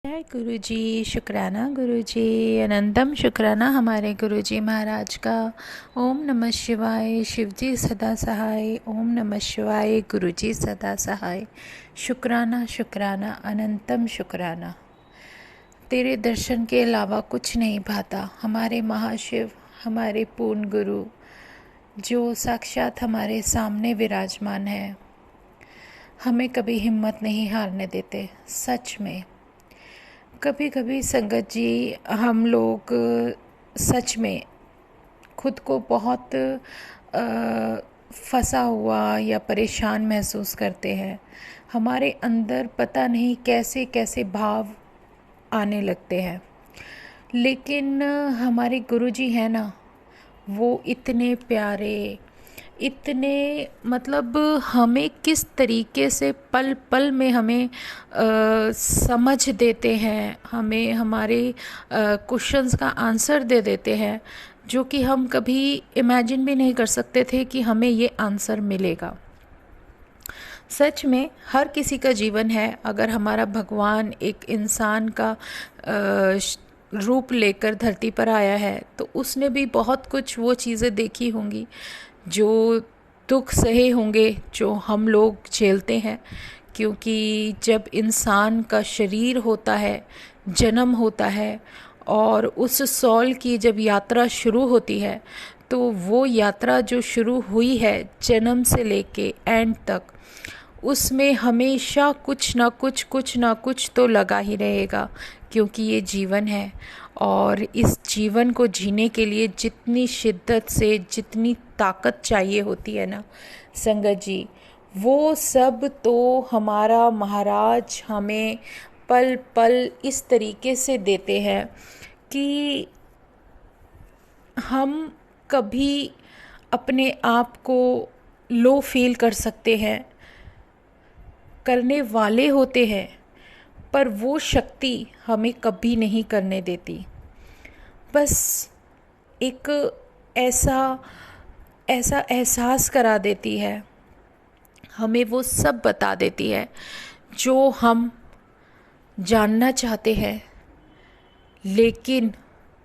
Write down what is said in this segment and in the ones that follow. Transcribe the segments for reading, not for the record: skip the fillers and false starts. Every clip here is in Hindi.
जय गुरु जी। शुक्राना गुरु जी, अनंतम शुक्राना हमारे गुरु जी महाराज का। ओम नमः शिवाय। शिव जी सदा सहाय। ओम नमः शिवाय। गुरु जी सदा सहाय। शुक्राना शुक्राना अनंतम शुक्राना। तेरे दर्शन के अलावा कुछ नहीं भाता। हमारे महाशिव, हमारे पूर्ण गुरु जो साक्षात हमारे सामने विराजमान है, हमें कभी हिम्मत नहीं हारने देते। सच में कभी कभी संगत जी, हम लोग सच में खुद को बहुत फंसा हुआ या परेशान महसूस करते हैं। हमारे अंदर पता नहीं कैसे कैसे भाव आने लगते हैं, लेकिन हमारे गुरुजी हैं ना, वो इतने प्यारे, इतने मतलब हमें किस तरीके से पल पल में हमें समझ देते हैं, हमें हमारे क्वेश्चंस का आंसर दे देते हैं, जो कि हम कभी इमेजिन भी नहीं कर सकते थे कि हमें ये आंसर मिलेगा। सच में हर किसी का जीवन है। अगर हमारा भगवान एक इंसान का रूप लेकर धरती पर आया है, तो उसने भी बहुत कुछ वो चीज़ें देखी होंगी, जो दुख सहे होंगे जो हम लोग झेलते हैं। क्योंकि जब इंसान का शरीर होता है, जन्म होता है, और उस सॉल की जब यात्रा शुरू होती है, तो वो यात्रा जो शुरू हुई है जन्म से लेके एंड तक, उसमें हमेशा कुछ ना कुछ तो लगा ही रहेगा। क्योंकि ये जीवन है, और इस जीवन को जीने के लिए जितनी शिद्दत से, जितनी ताकत चाहिए होती है ना संगत जी, वो सब तो हमारा महाराज हमें पल पल इस तरीके से देते हैं कि हम कभी अपने आप को लो फील कर सकते हैं, करने वाले होते हैं, पर वो शक्ति हमें कभी नहीं करने देती। बस एक ऐसा एहसास करा देती है, हमें वो सब बता देती है जो हम जानना चाहते हैं लेकिन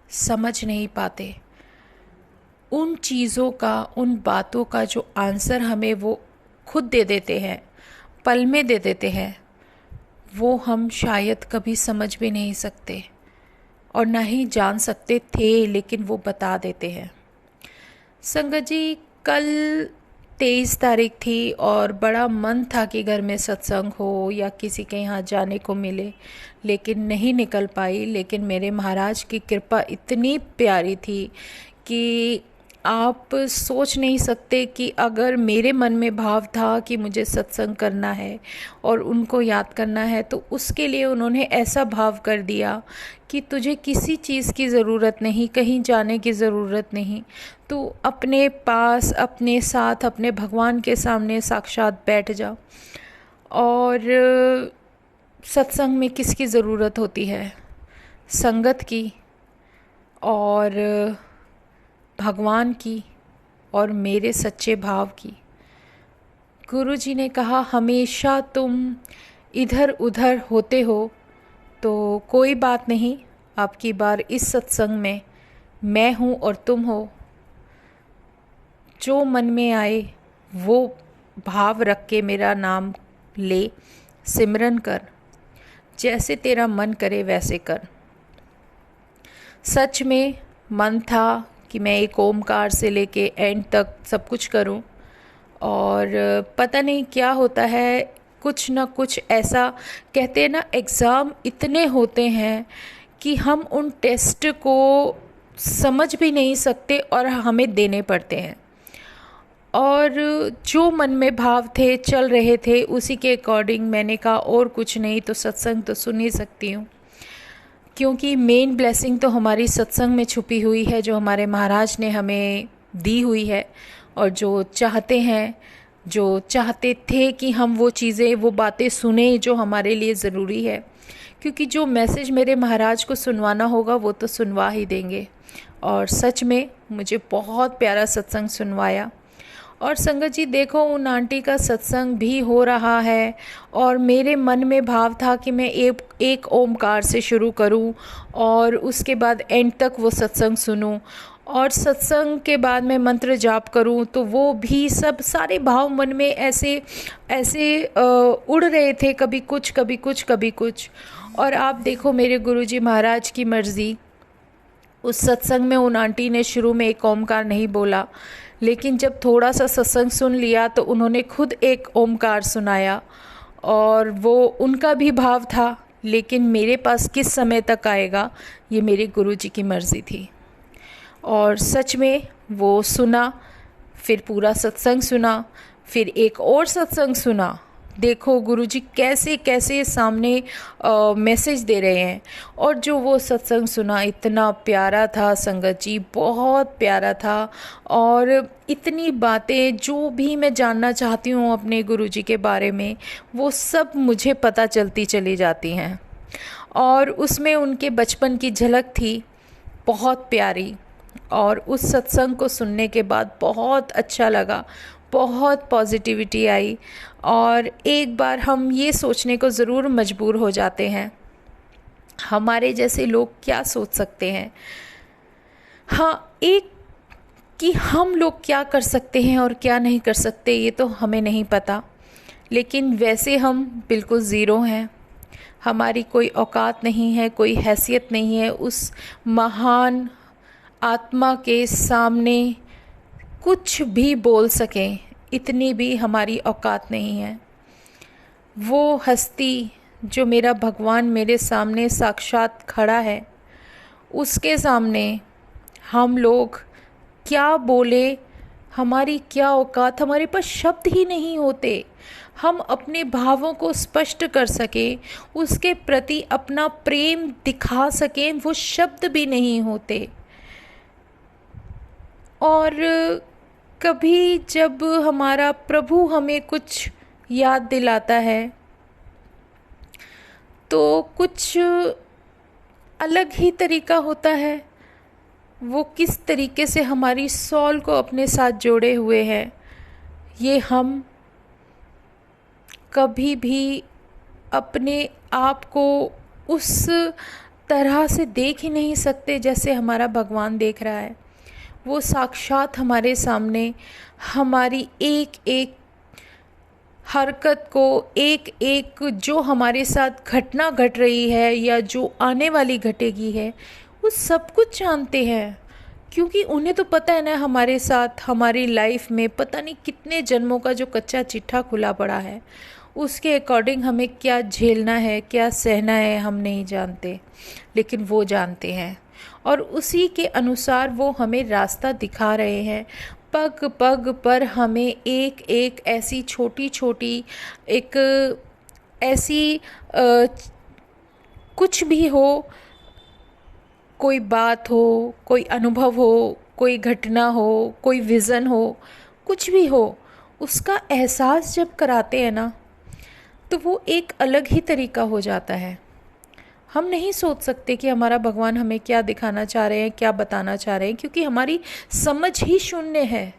समझ नहीं पाते। उन चीज़ों का, उन बातों का जो आंसर हमें वो खुद दे देते हैं, पल में दे देते हैं, वो हम शायद कभी समझ भी नहीं सकते और ना ही जान सकते थे, लेकिन वो बता देते हैं। संगत जी, कल 23 तारीख थी और बड़ा मन था कि घर में सत्संग हो या किसी के यहाँ जाने को मिले, लेकिन नहीं निकल पाई। लेकिन मेरे महाराज की कृपा इतनी प्यारी थी कि आप सोच नहीं सकते कि अगर मेरे मन में भाव था कि मुझे सत्संग करना है और उनको याद करना है, तो उसके लिए उन्होंने ऐसा भाव कर दिया कि तुझे किसी चीज़ की ज़रूरत नहीं, कहीं जाने की ज़रूरत नहीं, तू अपने पास, अपने साथ, अपने भगवान के सामने साक्षात बैठ जा। और सत्संग में किसकी ज़रूरत होती है? संगत की, और भगवान की, और मेरे सच्चे भाव की। गुरु जी ने कहा, हमेशा तुम इधर उधर होते हो तो कोई बात नहीं, आपकी बार इस सत्संग में मैं हूँ और तुम हो। जो मन में आए वो भाव रख के मेरा नाम ले, सिमरन कर, जैसे तेरा मन करे वैसे कर। सच में मन था कि मैं एक ओमकार से लेके एंड तक सब कुछ करूं, और पता नहीं क्या होता है, कुछ ना कुछ ऐसा, कहते हैं ना, एग्ज़ाम इतने होते हैं कि हम उन टेस्ट को समझ भी नहीं सकते और हमें देने पड़ते हैं। और जो मन में भाव थे, चल रहे थे, उसी के अकॉर्डिंग मैंने कहा और कुछ नहीं तो सत्संग तो सुन ही सकती हूँ। क्योंकि मेन ब्लेसिंग तो हमारी सत्संग में छुपी हुई है, जो हमारे महाराज ने हमें दी हुई है, और जो चाहते हैं, जो चाहते थे कि हम वो चीज़ें, वो बातें सुने जो हमारे लिए ज़रूरी है। क्योंकि जो मैसेज मेरे महाराज को सुनवाना होगा वो तो सुनवा ही देंगे। और सच में मुझे बहुत प्यारा सत्संग सुनवाया, और संगत जी देखो, उन आंटी का सत्संग भी हो रहा है और मेरे मन में भाव था कि मैं एक ओमकार से शुरू करूं और उसके बाद एंड तक वो सत्संग सुनूं, और सत्संग के बाद मैं मंत्र जाप करूं, तो वो भी सब सारे भाव मन में ऐसे ऐसे उड़ रहे थे, कभी कुछ कभी कुछ कभी कुछ। और आप देखो मेरे गुरुजी महाराज की मर्ज़ी, उस सत्संग में उन आंटी ने शुरू में एक ओमकार नहीं बोला, लेकिन जब थोड़ा सा सत्संग सुन लिया तो उन्होंने खुद एक ओमकार सुनाया, और वो उनका भी भाव था, लेकिन मेरे पास किस समय तक आएगा ये मेरे गुरुजी की मर्ज़ी थी। और सच में वो सुना, फिर पूरा सत्संग सुना, फिर एक और सत्संग सुना। देखो गुरुजी कैसे कैसे सामने मैसेज दे रहे हैं। और जो वो सत्संग सुना इतना प्यारा था संगत जी, बहुत प्यारा था। और इतनी बातें जो भी मैं जानना चाहती हूँ अपने गुरुजी के बारे में, वो सब मुझे पता चलती चली जाती हैं। और उसमें उनके बचपन की झलक थी, बहुत प्यारी। और उस सत्संग को सुनने के बाद बहुत अच्छा लगा, बहुत पॉजिटिविटी आई। और एक बार हम ये सोचने को ज़रूर मजबूर हो जाते हैं, हमारे जैसे लोग क्या सोच सकते हैं। हाँ, एक कि हम लोग क्या कर सकते हैं और क्या नहीं कर सकते ये तो हमें नहीं पता, लेकिन वैसे हम बिल्कुल ज़ीरो हैं। हमारी कोई औकात नहीं है, कोई हैसियत नहीं है उस महान आत्मा के सामने कुछ भी बोल सकें, इतनी भी हमारी औकात नहीं है। वो हस्ती जो मेरा भगवान मेरे सामने साक्षात खड़ा है, उसके सामने हम लोग क्या बोले, हमारी क्या औकात, हमारे पास शब्द ही नहीं होते। हम अपने भावों को स्पष्ट कर सकें, उसके प्रति अपना प्रेम दिखा सकें, वो शब्द भी नहीं होते। और कभी जब हमारा प्रभु हमें कुछ याद दिलाता है तो कुछ अलग ही तरीका होता है। वो किस तरीके से हमारी सॉल को अपने साथ जोड़े हुए हैं, ये हम कभी भी अपने आप को उस तरह से देख ही नहीं सकते जैसे हमारा भगवान देख रहा है। वो साक्षात हमारे सामने हमारी एक एक हरकत को, एक एक जो हमारे साथ घटना घट रही है या जो आने वाली घटेगी है, वो सब कुछ जानते हैं। क्योंकि उन्हें तो पता है ना, हमारे साथ हमारी लाइफ में पता नहीं कितने जन्मों का जो कच्चा चिट्ठा खुला पड़ा है, उसके अकॉर्डिंग हमें क्या झेलना है, क्या सहना है, हम नहीं जानते, लेकिन वो जानते हैं। और उसी के अनुसार वो हमें रास्ता दिखा रहे हैं। पग पग पर हमें एक एक ऐसी छोटी छोटी एक ऐसी कुछ भी हो, कोई बात हो, कोई अनुभव हो, कोई घटना हो, कोई विज़न हो, कुछ भी हो, उसका एहसास जब कराते हैं ना, तो वो एक अलग ही तरीका हो जाता है। हम नहीं सोच सकते कि हमारा भगवान हमें क्या दिखाना चाह रहे हैं, क्या बताना चाह रहे हैं, क्योंकि हमारी समझ ही शून्य है।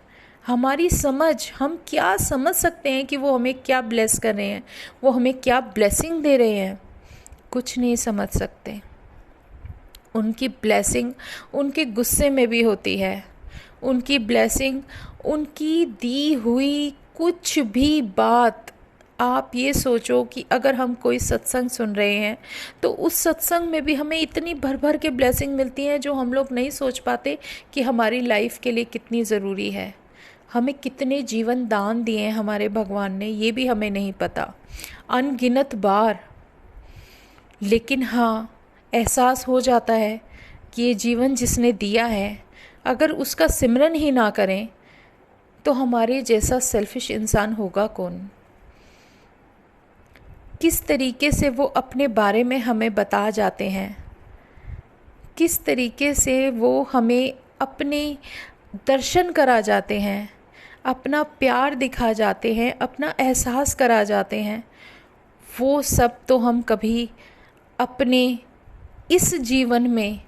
हमारी समझ, हम क्या समझ सकते हैं कि वो हमें क्या ब्लेस कर रहे हैं, वो हमें क्या ब्लेसिंग दे रहे हैं, कुछ नहीं समझ सकते। उनकी ब्लेसिंग उनके गुस्से में भी होती है, उनकी ब्लेसिंग उनकी दी हुई कुछ भी बात। आप ये सोचो कि अगर हम कोई सत्संग सुन रहे हैं तो उस सत्संग में भी हमें इतनी भर भर के ब्लेसिंग मिलती हैं जो हम लोग नहीं सोच पाते कि हमारी लाइफ के लिए कितनी ज़रूरी है। हमें कितने जीवन दान दिए हैं हमारे भगवान ने, ये भी हमें नहीं पता, अनगिनत बार। लेकिन हाँ, एहसास हो जाता है कि ये जीवन जिसने दिया है, अगर उसका सिमरन ही ना करें तो हमारे जैसा सेल्फिश इंसान होगा कौन। किस तरीके से वो अपने बारे में हमें बता जाते हैं, किस तरीके से वो हमें अपने दर्शन करा जाते हैं, अपना प्यार दिखा जाते हैं, अपना एहसास करा जाते हैं। वो सब तो हम कभी अपने इस जीवन में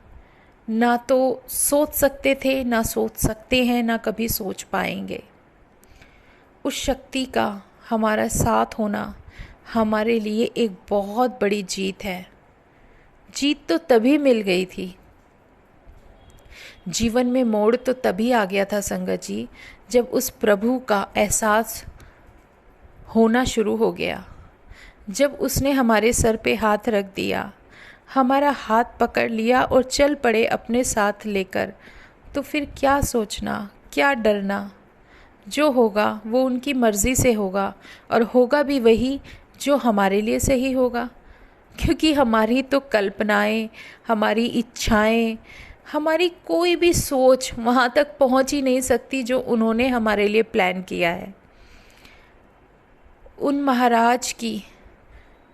ना तो सोच सकते थे, ना सोच सकते हैं, ना कभी सोच पाएंगे। उस शक्ति का हमारा साथ होना हमारे लिए एक बहुत बड़ी जीत है। जीत तो तभी मिल गई थी, जीवन में मोड़ तो तभी आ गया था संगत जी, जब उस प्रभु का एहसास होना शुरू हो गया, जब उसने हमारे सर पे हाथ रख दिया, हमारा हाथ पकड़ लिया और चल पड़े अपने साथ लेकर। तो फिर क्या सोचना, क्या डरना। जो होगा वो उनकी मर्ज़ी से होगा, और होगा भी वही जो हमारे लिए सही होगा। क्योंकि हमारी तो कल्पनाएं, हमारी इच्छाएं, हमारी कोई भी सोच वहाँ तक पहुँच ही नहीं सकती जो उन्होंने हमारे लिए प्लान किया है। उन महाराज की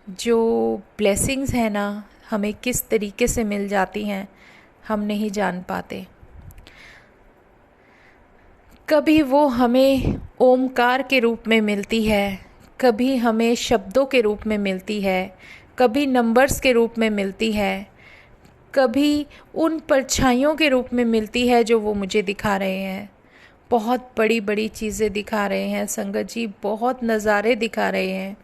जो ब्लेसिंग्स हैं ना, हमें किस तरीके से मिल जाती हैं हम नहीं जान पाते। कभी वो हमें ओमकार के रूप में मिलती है, कभी हमें शब्दों के रूप में मिलती है, कभी नंबर्स के रूप में मिलती है, कभी उन परछाइयों के रूप में मिलती है जो वो मुझे दिखा रहे हैं। बहुत बड़ी बड़ी चीज़ें दिखा रहे हैं संगत जी, बहुत नज़ारे दिखा रहे हैं।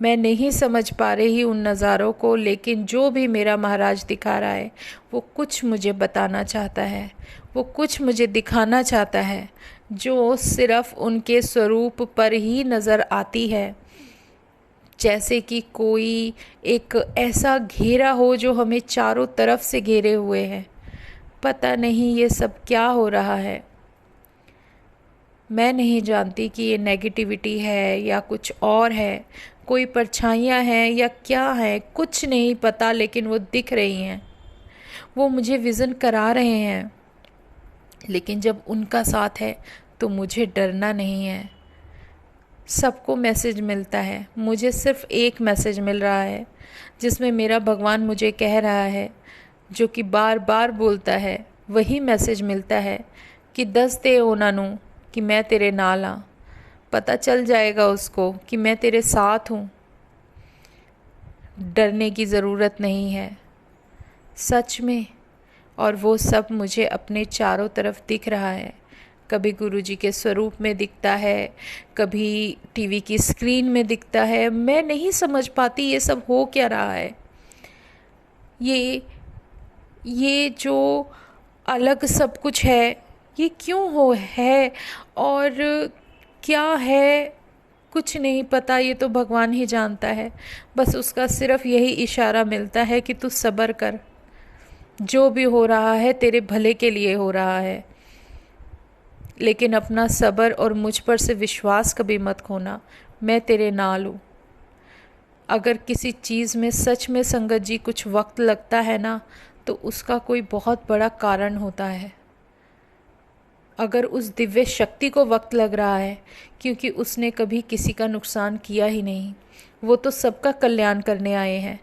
मैं नहीं समझ पा रही उन नज़ारों को, लेकिन जो भी मेरा महाराज दिखा रहा है वो कुछ मुझे बताना चाहता है, वो कुछ मुझे दिखाना चाहता है जो सिर्फ उनके स्वरूप पर ही नज़र आती है। जैसे कि कोई एक ऐसा घेरा हो जो हमें चारों तरफ से घेरे हुए है। पता नहीं ये सब क्या हो रहा है। मैं नहीं जानती कि ये नेगेटिविटी है या कुछ और है, कोई परछाइयाँ हैं या क्या है, कुछ नहीं पता, लेकिन वो दिख रही हैं, वो मुझे विज़न करा रहे हैं। लेकिन जब उनका साथ है तो मुझे डरना नहीं है। सबको मैसेज मिलता है, मुझे सिर्फ एक मैसेज मिल रहा है जिसमें मेरा भगवान मुझे कह रहा है, जो कि बार बार बोलता है, वही मैसेज मिलता है कि दस दे उन्होंने कि मैं तेरे नाल हाँ। पता चल जाएगा उसको कि मैं तेरे साथ हूँ। डरने की ज़रूरत नहीं है सच में। और वो सब मुझे अपने चारों तरफ दिख रहा है। कभी गुरुजी के स्वरूप में दिखता है, कभी टीवी की स्क्रीन में दिखता है। मैं नहीं समझ पाती ये सब हो क्या रहा है। ये जो अलग सब कुछ है ये क्यों हो है और क्या है, कुछ नहीं पता। ये तो भगवान ही जानता है। बस उसका सिर्फ यही इशारा मिलता है कि तू सब्र कर, जो भी हो रहा है तेरे भले के लिए हो रहा है। लेकिन अपना सब्र और मुझ पर से विश्वास कभी मत खोना, मैं तेरे नाल हूँ। अगर किसी चीज़ में सच में संगत जी कुछ वक्त लगता है ना, तो उसका कोई बहुत बड़ा कारण होता है। अगर उस दिव्य शक्ति को वक्त लग रहा है, क्योंकि उसने कभी किसी का नुकसान किया ही नहीं। वो तो सबका कल्याण करने आए हैं।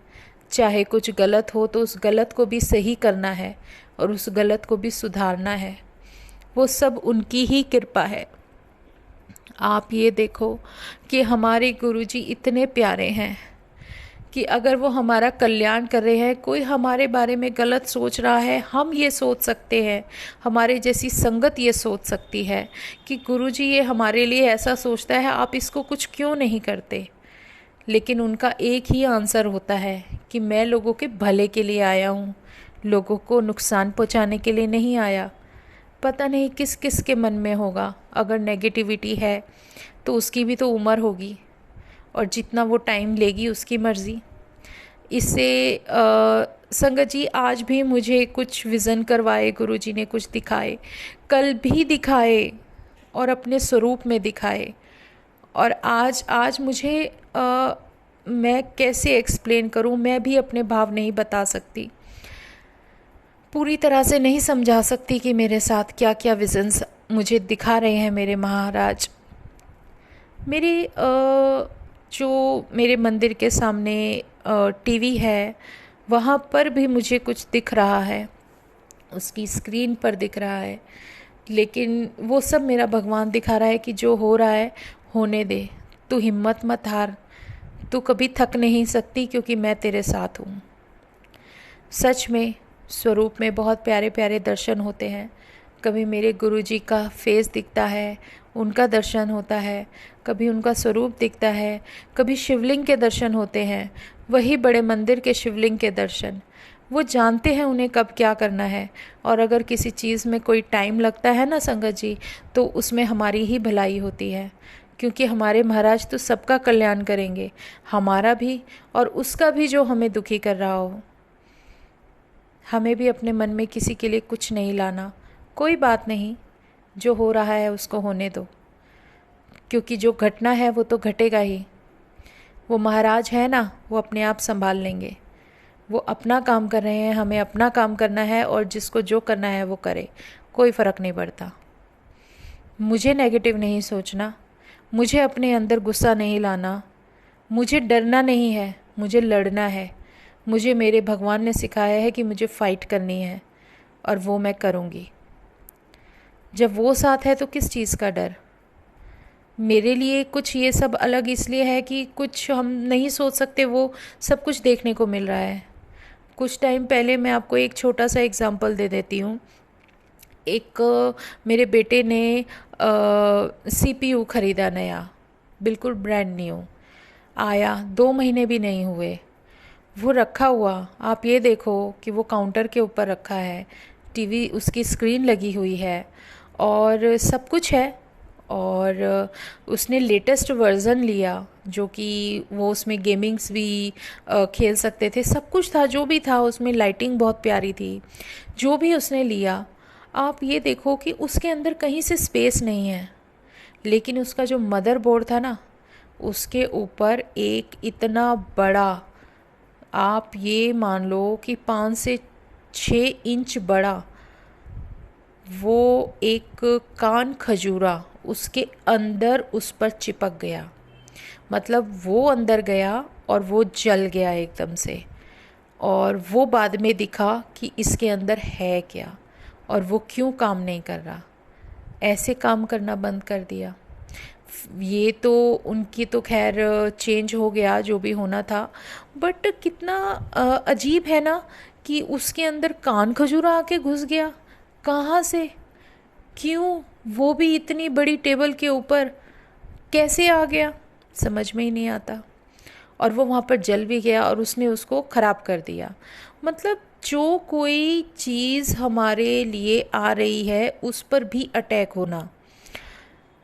चाहे कुछ गलत हो तो उस गलत को भी सही करना है और उस गलत को भी सुधारना है। वो सब उनकी ही कृपा है। आप ये देखो कि हमारे गुरुजी इतने प्यारे हैं कि अगर वो हमारा कल्याण कर रहे हैं, कोई हमारे बारे में गलत सोच रहा है, हम ये सोच सकते हैं, हमारे जैसी संगत ये सोच सकती है कि गुरुजी ये हमारे लिए ऐसा सोचता है, आप इसको कुछ क्यों नहीं करते। लेकिन उनका एक ही आंसर होता है कि मैं लोगों के भले के लिए आया हूँ, लोगों को नुकसान पहुँचाने के लिए नहीं आया। पता नहीं किस किस के मन में होगा। अगर नेगेटिविटी है तो उसकी भी तो उम्र होगी, और जितना वो टाइम लेगी उसकी मर्ज़ी। इससे संगत जी आज भी मुझे कुछ विज़न करवाए गुरुजी ने, कुछ दिखाए, कल भी दिखाए और अपने स्वरूप में दिखाए। और आज मुझे मैं कैसे एक्सप्लेन करूं, मैं भी अपने भाव नहीं बता सकती, पूरी तरह से नहीं समझा सकती कि मेरे साथ क्या क्या विज़न्स मुझे दिखा रहे हैं मेरे महाराज। मेरे जो मेरे मंदिर के सामने टीवी है, वहाँ पर भी मुझे कुछ दिख रहा है, उसकी स्क्रीन पर दिख रहा है। लेकिन वो सब मेरा भगवान दिखा रहा है कि जो हो रहा है होने दे, तू हिम्मत मत हार, तू कभी थक नहीं सकती, क्योंकि मैं तेरे साथ हूँ। सच में स्वरूप में बहुत प्यारे प्यारे दर्शन होते हैं, कभी मेरे गुरुजी का फेस दिखता है, उनका दर्शन होता है, कभी उनका स्वरूप दिखता है, कभी शिवलिंग के दर्शन होते हैं, वही बड़े मंदिर के शिवलिंग के दर्शन। वो जानते हैं उन्हें कब क्या करना है। और अगर किसी चीज़ में कोई टाइम लगता है ना संगत जी, तो उसमें हमारी ही भलाई होती है, क्योंकि हमारे महाराज तो सबका कल्याण करेंगे, हमारा भी और उसका भी जो हमें दुखी कर रहा हो। हमें भी अपने मन में किसी के लिए कुछ नहीं लाना। कोई बात नहीं, जो हो रहा है उसको होने दो, क्योंकि जो घटना है वो तो घटेगा ही। वो महाराज है ना, वो अपने आप संभाल लेंगे। वो अपना काम कर रहे हैं, हमें अपना काम करना है, और जिसको जो करना है वो करे, कोई फ़र्क नहीं पड़ता। मुझे नेगेटिव नहीं सोचना, मुझे अपने अंदर गुस्सा नहीं लाना, मुझे डरना नहीं है, मुझे लड़ना है। मुझे मेरे भगवान ने सिखाया है कि मुझे फ़ाइट करनी है, और वो मैं करूँगी। जब वो साथ है तो किस चीज़ का डर। मेरे लिए कुछ ये सब अलग इसलिए है कि कुछ हम नहीं सोच सकते, वो सब कुछ देखने को मिल रहा है। कुछ टाइम पहले मैं आपको एक छोटा सा एग्जांपल दे देती हूँ। एक मेरे बेटे ने CPU ख़रीदा नया, बिल्कुल ब्रांड न्यू, आया 2 महीने भी नहीं हुए, वो रखा हुआ। आप ये देखो कि वो काउंटर के ऊपर रखा है, टीवी उसकी स्क्रीन लगी हुई है और सब कुछ है। और उसने लेटेस्ट वर्ज़न लिया, जो कि वो उसमें गेमिंग्स भी खेल सकते थे, सब कुछ था, जो भी था उसमें, लाइटिंग बहुत प्यारी थी। जो भी उसने लिया, आप ये देखो कि उसके अंदर कहीं से स्पेस नहीं है, लेकिन उसका जो मदरबोर्ड था ना, उसके ऊपर एक इतना बड़ा, आप ये मान लो कि 5 से 6 इंच बड़ा, वो एक कान खजूरा उसके अंदर उस पर चिपक गया। मतलब वो अंदर गया और वो जल गया एकदम से, और वो बाद में दिखा कि इसके अंदर है क्या और वो क्यों काम नहीं कर रहा। ऐसे काम करना बंद कर दिया। ये तो उनकी तो खैर चेंज हो गया, जो भी होना था, बट कितना अजीब है ना कि उसके अंदर कान खजूरा आके घुस गया। कहाँ से, क्यों, वो भी इतनी बड़ी टेबल के ऊपर कैसे आ गया, समझ में ही नहीं आता। और वो वहाँ पर जल भी गया और उसने उसको ख़राब कर दिया। मतलब जो कोई चीज़ हमारे लिए आ रही है उस पर भी अटैक होना,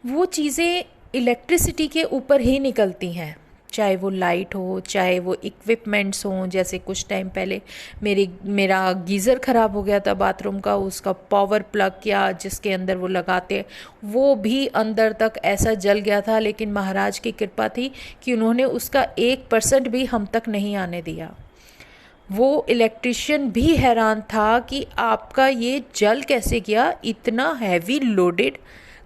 वो चीज़ें इलेक्ट्रिसिटी के ऊपर ही निकलती हैं, चाहे वो लाइट हो, चाहे वो इक्विपमेंट्स हों। जैसे कुछ टाइम पहले मेरा गीज़र ख़राब हो गया था बाथरूम का, उसका पावर प्लग किया जिसके अंदर वो लगाते, वो भी अंदर तक ऐसा जल गया था। लेकिन महाराज की कृपा थी कि उन्होंने उसका 1% भी हम तक नहीं आने दिया। वो इलेक्ट्रिशियन भी हैरान था कि आपका ये जल कैसे गया, इतना हैवी लोडेड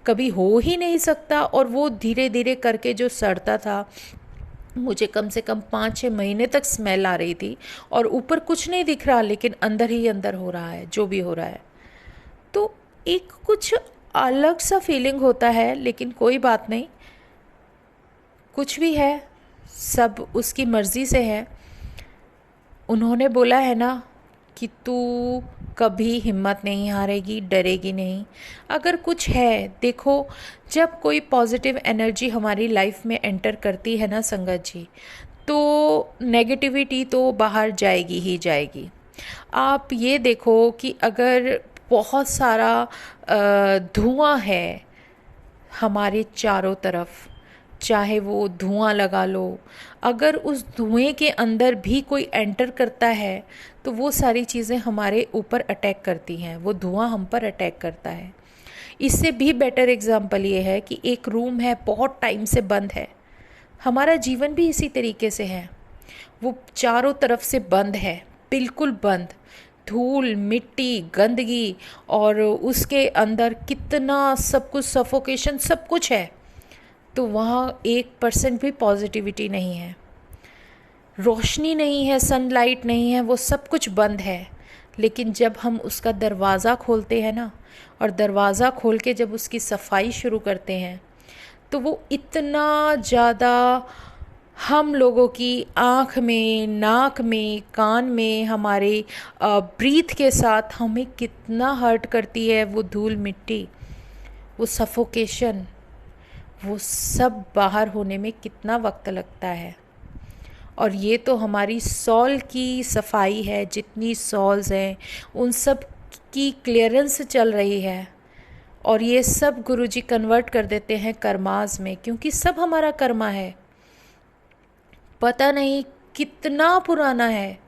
कभी हो ही नहीं सकता। और वो धीरे धीरे करके जो सड़ता था, मुझे कम से कम 5-6 महीने तक स्मेल आ रही थी, और ऊपर कुछ नहीं दिख रहा, लेकिन अंदर ही अंदर हो रहा है जो भी हो रहा है। तो एक कुछ अलग सा फीलिंग होता है, लेकिन कोई बात नहीं, कुछ भी है सब उसकी मर्ज़ी से है। उन्होंने बोला है ना कि तू कभी हिम्मत नहीं हारेगी, डरेगी नहीं। अगर कुछ है, देखो, जब कोई पॉजिटिव एनर्जी हमारी लाइफ में एंटर करती है ना संगत जी, तो नेगेटिविटी तो बाहर जाएगी ही जाएगी। आप ये देखो कि अगर बहुत सारा धुआं है हमारे चारों तरफ, चाहे वो धुआं लगा लो, अगर उस धुएं के अंदर भी कोई एंटर करता है तो वो सारी चीज़ें हमारे ऊपर अटैक करती हैं, वो धुआं हम पर अटैक करता है। इससे भी बेटर एग्जाम्पल ये है कि एक रूम है, बहुत टाइम से बंद है, हमारा जीवन भी इसी तरीके से है। वो चारों तरफ से बंद है, बिल्कुल बंद, धूल मिट्टी गंदगी, और उसके अंदर कितना सब कुछ, सफोकेशन, सब कुछ है। तो वहाँ 1% भी पॉजिटिविटी नहीं है, रोशनी नहीं है, सनलाइट नहीं है, वो सब कुछ बंद है। लेकिन जब हम उसका दरवाज़ा खोलते हैं ना, और दरवाज़ा खोल के जब उसकी सफाई शुरू करते हैं, तो वो इतना ज़्यादा हम लोगों की आँख में, नाक में, कान में, हमारे ब्रीथ के साथ हमें कितना हर्ट करती है वो धूल मिट्टी, वो सफोकेशन, वो सब बाहर होने में कितना वक्त लगता है। और ये तो हमारी सॉल की सफाई है, जितनी सॉल्स हैं उन सब की क्लियरेंस चल रही है। और ये सब गुरुजी कन्वर्ट कर देते हैं कर्मास में, क्योंकि सब हमारा कर्मा है। पता नहीं कितना पुराना है,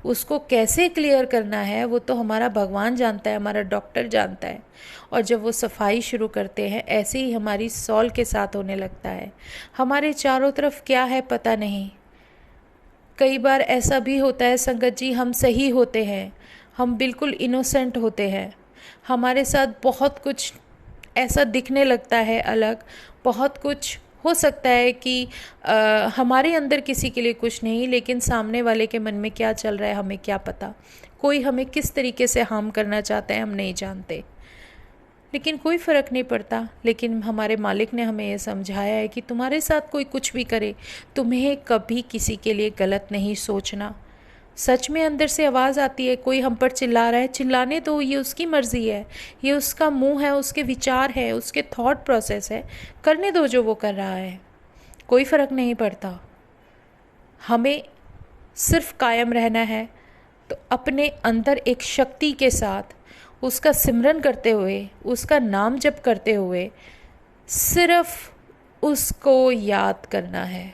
उसको कैसे क्लियर करना है वो तो हमारा भगवान जानता है, हमारा डॉक्टर जानता है। और जब वो सफाई शुरू करते हैं, ऐसे ही हमारी सॉल के साथ होने लगता है। हमारे चारों तरफ क्या है पता नहीं। कई बार ऐसा भी होता है संगत जी, हम सही होते हैं, हम बिल्कुल इनोसेंट होते हैं, हमारे साथ बहुत कुछ ऐसा दिखने लगता है अलग, बहुत कुछ हो सकता है कि हमारे अंदर किसी के लिए कुछ नहीं, लेकिन सामने वाले के मन में क्या चल रहा है हमें क्या पता। कोई हमें किस तरीके से हार्म करना चाहता है हम नहीं जानते, लेकिन कोई फ़र्क नहीं पड़ता। लेकिन हमारे मालिक ने हमें ये समझाया है कि तुम्हारे साथ कोई कुछ भी करे, तुम्हें कभी किसी के लिए गलत नहीं सोचना। सच में अंदर से आवाज़ आती है, कोई हम पर चिल्ला रहा है, चिल्लाने दो, ये उसकी मर्ज़ी है, ये उसका मुंह है, उसके विचार है, उसके थॉट प्रोसेस है, करने दो जो वो कर रहा है, कोई फ़र्क नहीं पड़ता। हमें सिर्फ कायम रहना है। तो अपने अंदर एक शक्ति के साथ उसका सिमरन करते हुए, उसका नाम जप करते हुए सिर्फ उसको याद करना है।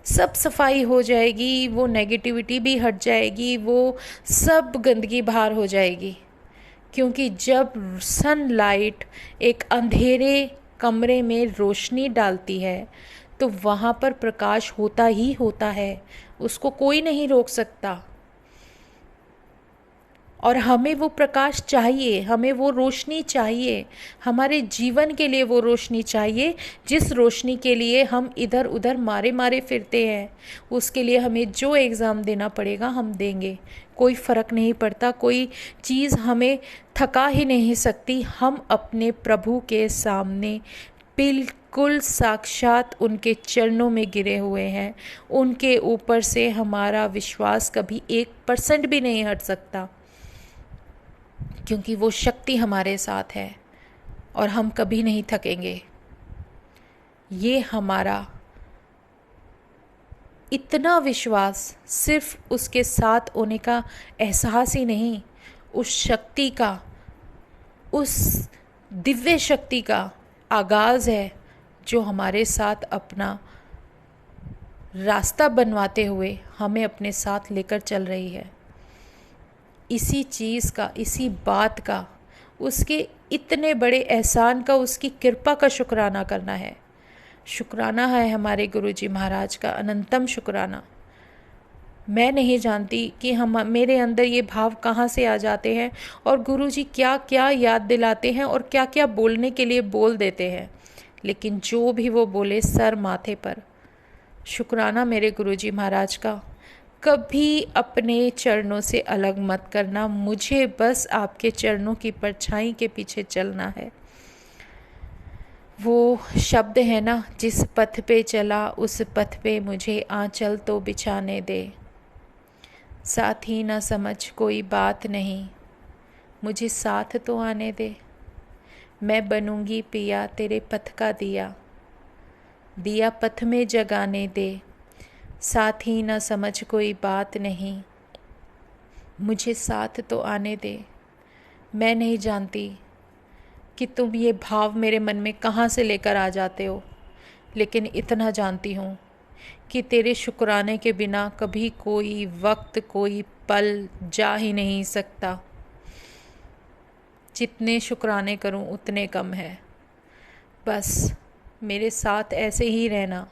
सब सफाई हो जाएगी, वो नेगेटिविटी भी हट जाएगी, वो सब गंदगी बाहर हो जाएगी। क्योंकि जब सनलाइट एक अंधेरे कमरे में रोशनी डालती है तो वहाँ पर प्रकाश होता ही होता है, उसको कोई नहीं रोक सकता। और हमें वो प्रकाश चाहिए, हमें वो रोशनी चाहिए, हमारे जीवन के लिए वो रोशनी चाहिए, जिस रोशनी के लिए हम इधर उधर मारे मारे फिरते हैं। उसके लिए हमें जो एग्ज़ाम देना पड़ेगा हम देंगे, कोई फ़र्क नहीं पड़ता, कोई चीज़ हमें थका ही नहीं सकती। हम अपने प्रभु के सामने बिल्कुल साक्षात उनके चरणों में गिरे हुए हैं, उनके ऊपर से हमारा विश्वास कभी 1% भी नहीं हट सकता, क्योंकि वो शक्ति हमारे साथ है और हम कभी नहीं थकेंगे। ये हमारा इतना विश्वास सिर्फ उसके साथ होने का एहसास ही नहीं, उस शक्ति का, उस दिव्य शक्ति का आगाज़ है जो हमारे साथ अपना रास्ता बनवाते हुए हमें अपने साथ लेकर चल रही है। इसी चीज़ का, इसी बात का, उसके इतने बड़े एहसान का, उसकी कृपा का शुक्राना करना है। शुक्राना है हमारे गुरुजी महाराज का, अनंतम शुक्राना। मैं नहीं जानती कि हम मेरे अंदर ये भाव कहाँ से आ जाते हैं और गुरुजी क्या क्या याद दिलाते हैं और क्या क्या बोलने के लिए बोल देते हैं, लेकिन जो भी वो बोले सर माथे पर। शुक्राना मेरे गुरुजी महाराज का। कभी अपने चरणों से अलग मत करना, मुझे बस आपके चरणों की परछाई के पीछे चलना है। वो शब्द है ना, जिस पथ पे चला उस पथ पे मुझे आंचल तो बिछाने दे, साथी ना समझ कोई बात नहीं, मुझे साथ तो आने दे। मैं बनूंगी पिया तेरे पथ का दिया, दिया पथ में जगाने दे, साथी ना समझ कोई बात नहीं, मुझे साथ तो आने दे। मैं नहीं जानती कि तुम ये भाव मेरे मन में कहाँ से लेकर आ जाते हो, लेकिन इतना जानती हूँ कि तेरे शुक्राने के बिना कभी कोई वक्त, कोई पल जा ही नहीं सकता। जितने शुक्राने करूँ उतने कम है। बस मेरे साथ ऐसे ही रहना।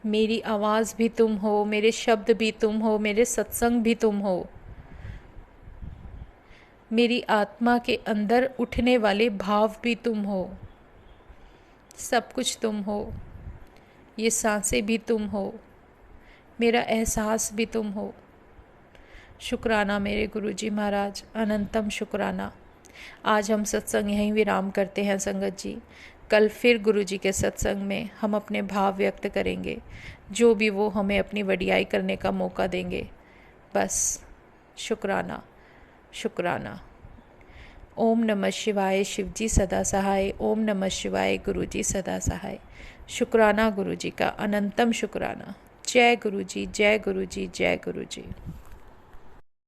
मेरी आवाज़ भी तुम हो, मेरे शब्द भी तुम हो, मेरे सत्संग भी तुम हो, मेरी आत्मा के अंदर उठने वाले भाव भी तुम हो, सब कुछ तुम हो। ये सांसें भी तुम हो, मेरा एहसास भी तुम हो। शुक्राना मेरे गुरुजी महाराज, अनंतम शुक्राना। आज हम सत्संग यहीं विराम करते हैं संगत जी। कल फिर गुरु जी के सत्संग में हम अपने भाव व्यक्त करेंगे, जो भी वो हमें अपनी वडियाई करने का मौका देंगे। बस शुक्राना शुक्राना। ओम नमः शिवाय, शिव जी सदा सहाय। ओम नमः शिवाय, गुरु जी सदा सहाय। शुक्राना गुरु जी का, अनंतम शुक्राना। जय गुरु जी, जय गुरु जी, जय गुरु जी।